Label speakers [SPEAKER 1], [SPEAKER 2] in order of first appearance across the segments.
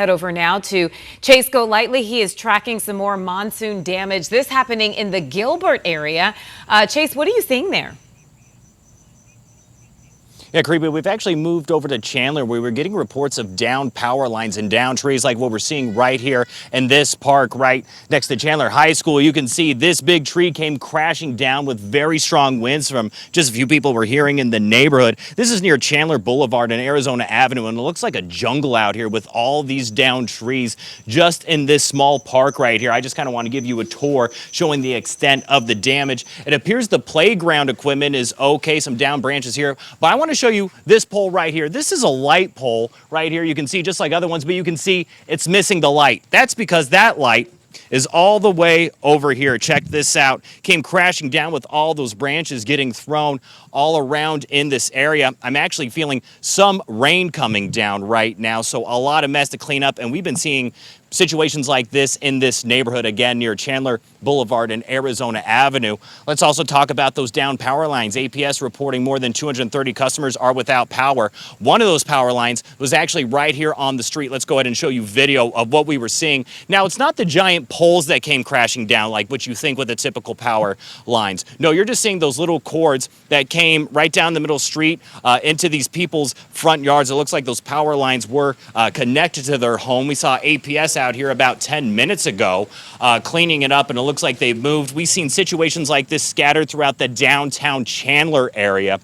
[SPEAKER 1] Head over now to Chase Golightly. He is tracking some more monsoon damage. This happening in the Gilbert area. Chase, what are you seeing there?
[SPEAKER 2] Yeah, Creepy, we've actually moved over to Chandler where we're getting reports of downed power lines and downed trees like what we're seeing right here in this park right next to Chandler High School. You can see this big tree came crashing down with very strong winds from just a few people we're hearing in the neighborhood. This is near Chandler Boulevard and Arizona Avenue, and it looks like a jungle out here with all these downed trees just in this small park right here. I just kind of want to give you a tour showing the extent of the damage. It appears the playground equipment is okay, some down branches here, but I want to show you this pole right here. This is a light pole right here. You can see just like other ones, but you can see it's missing the light. That's because that light is all the way over here. Check this out. Came crashing down with all those branches getting thrown all around in this area. I'm actually feeling some rain coming down right now, so a lot of mess to clean up, and we've been seeing situations like this in this neighborhood again near Chandler Boulevard and Arizona Avenue. Let's also talk about those down power lines. APS reporting more than 230 customers are without power. One of those power lines was actually right here on the street. Let's go ahead and show you video of what we were seeing. Now, it's not the giant poles that came crashing down like what you think with the typical power lines. No, you're just seeing those little cords that came right down the middle street into these people's front yards. It looks like those power lines were connected to their home. We saw APS out here about 10 minutes ago cleaning it up, and it looks like they've moved. We've seen situations like this scattered throughout the downtown Chandler area.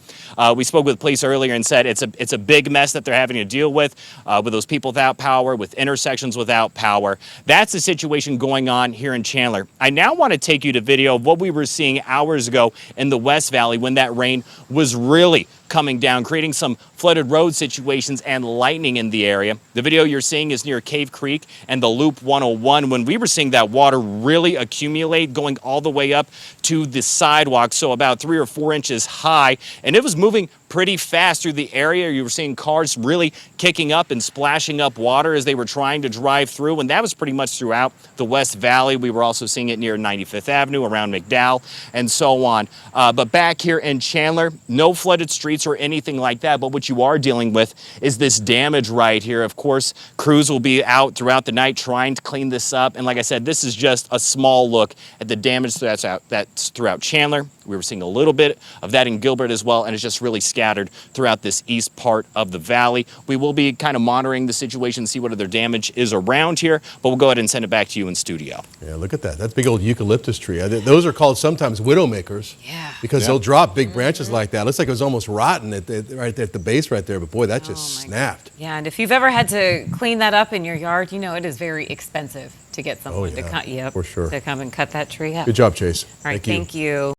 [SPEAKER 2] We spoke with police earlier and said it's a big mess that they're having to deal with those people without power, with intersections without power. That's the situation going on here in Chandler. I now want to take you to video of what we were seeing hours ago in the West Valley when that rain was really coming down, creating some flooded road situations and lightning in the area. The video you're seeing is near Cave Creek and the Loop 101 when we were seeing that water really accumulate going all the way up to the sidewalk, so about 3 or 4 inches high, and it was moving pretty fast through the area. You were seeing cars really kicking up and splashing up water as they were trying to drive through, and that was pretty much throughout the West Valley. We were also seeing it near 95th Avenue, around McDowell, and so on. But back here in Chandler, no flooded streets or anything like that, but what you are dealing with is this damage right here. Of course, crews will be out throughout the night trying to clean this up, and like I said, this is just a small look at the damage that's throughout Chandler. We were seeing a little bit of that in Gilbert as well, and it's just really scattered throughout this east part of the valley. We will be kind of monitoring the situation, see what other damage is around here, but we'll go ahead and send it back to you in studio.
[SPEAKER 3] Yeah, look at that. That's a big old eucalyptus tree. Those are called sometimes widowmakers.
[SPEAKER 1] Yeah.
[SPEAKER 3] Because they'll drop big branches like that. Looks like it was almost rotten right there at the base right there, but boy, that just snapped.
[SPEAKER 1] Yeah, and if you've ever had to clean that up in your yard, you know it is very expensive to get someone to come and cut that tree up.
[SPEAKER 3] For sure.
[SPEAKER 1] To come and cut that tree up.
[SPEAKER 3] Good job, Chase.
[SPEAKER 1] All right, thank you.